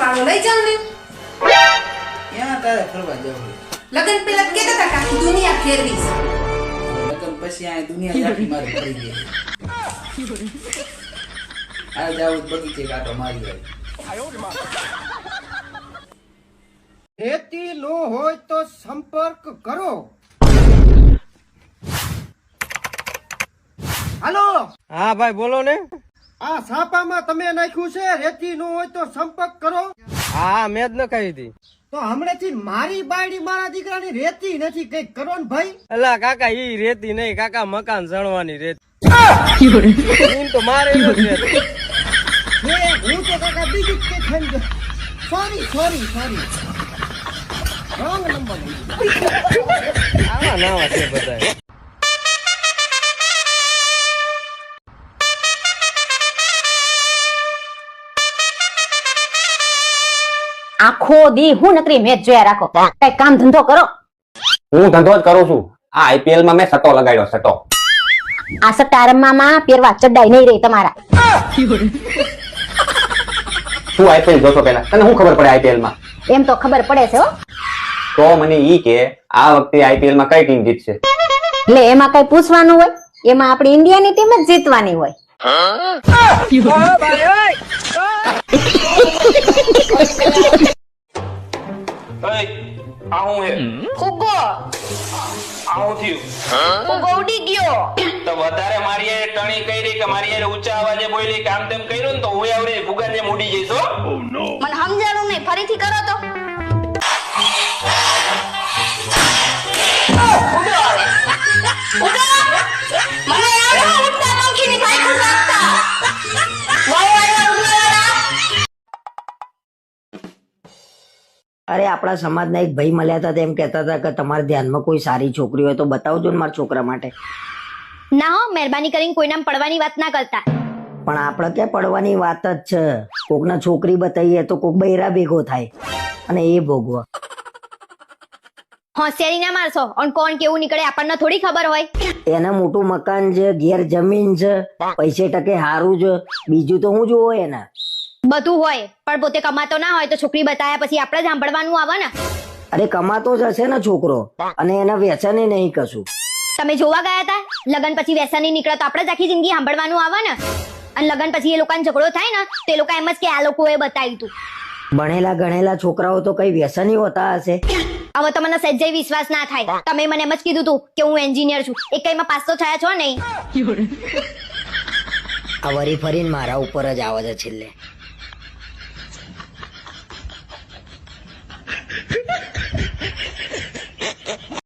વાળો લઈ જાવ ને. ક્યાં તારે ફરવા જવું? લગન પેલા કેતા હતા કે આખી દુનિયા ફેરવીશ. લગન પછી આ દુનિયા જાખી મારી ફરી ગઈ. આ જાવું બગીચે કાંટો મારી આવી. ખેતી નો હોય તો સંપર્ક કરો. હાલો, હા ભાઈ બોલો ને. આ છાપામાં તમે નાખ્યું છે રેતી નો હોય તો સંપર્ક કરો. હા મેં જ ન કહી હતી. તો હમણાંથી મારી બાયડી મારા દીકરાની રેતી નથી, કઈક કરો ને ભાઈ. અલા કાકા ઈ રેતી નહીં કાકા, મકાન સણવાની રેતી. ઈમ તો મારે ન જ રેતી. હું તો કાકા બીજું જ કઈ થઈ ગયો. Sorry wrong number. આવા નાવા છે બધા. આખો દી હું નકરી મેચ જોયા રાખો, કઈ કામ ધંધો કરો. હું ધંધો જ કરું છું. આ આઈપીએલ માં મેં સટ્ટો લગાડ્યો. સટ્ટો આ સટ્ટા રમવામાં પહેરવા ચડાઈ નહીં રહી તમારા. તું આઈપીએલ જોતો પેલા, તને શું ખબર પડે આઈપીએલ માં? એમ તો ખબર પડે છે હો. તો મને ઈ કે આ વખતે આઈપીએલ માં કઈ ટીમ જીતશે? એટલે એમાં કઈ પૂછવાનું હોય? એમાં આપણી ઇન્ડિયાની ટીમ જ જીતવાની હોય. ફુગ્ગો ઉડી ગયો. તો વધારે મારી યાર ટણી કરી કે મારી યાર ઊંચા અવાજે બોલી કે આમ તેમ કર્યું ને તો હું આવડે ફુગા જેમ ઉડી જઈશ હો. મને સમજાણું નહીં, ફરીથી કરો તો. મને આવડે ઉડતા પંખીની સાયકલ રાખતા. અરે આપણા સમાજના એક ભાઈ મળ્યા હતા, તેમ કહેતા હતા કે તમારા ધ્યાનમાં કોઈ સારી છોકરી હોય તો બતાવજો ને મારા છોકરા માટે. ના હો, મહેરબાની કરીને કોઈના પડવાની વાત ના કરતા. પણ આપણે ક્યાં પડવાની વાત જ છે. કોકના છોકરી બતાવીએ તો કોક બૈરા ભેગો થાય અને એ ભોગવો. હોશિયારી ના મારશો. અને કોણ કેવું નીકળે આપણને થોડી ખબર હોય. એને મોટું મકાન છે, ઘેર જમીન છે, પૈસે ટકે હારું છે, બીજું તો હું જોવો એને. બધું હોય પણ પોતે કમાતો ના હોય તો છોકરી બતાવ્યા પછી આપણે જ સાંભળવાનું આવે ને. અરે કમાતો જ હશે ને છોકરો, અને એના વ્યસન નહીં કશું. તમે જોવા ગયા હતા? લગન પછી વ્યસની નીકળે તો આપણે જ આખી જિંદગી સાંભળવાનું આવે ને. અને લગન પછી એ લોકોને ઝઘડો થાય ને તો એ લોકો એમ જ કે આ લોકોએ બતાવ્યું તું. ભણેલા ગણેલા છોકરાઓ તો કઈ વ્યસની હોતા હશે. હવે તો મને સહેજે વિશ્વાસ ના થાય. તમે મને એમ જ કીધું તું કે હું એન્જિનિયર છું, એક કઈમાં પાસ તો થયા છો નહીં. આ વરી ફરીને મારા ઉપર જ આવે છે છેલ્લે.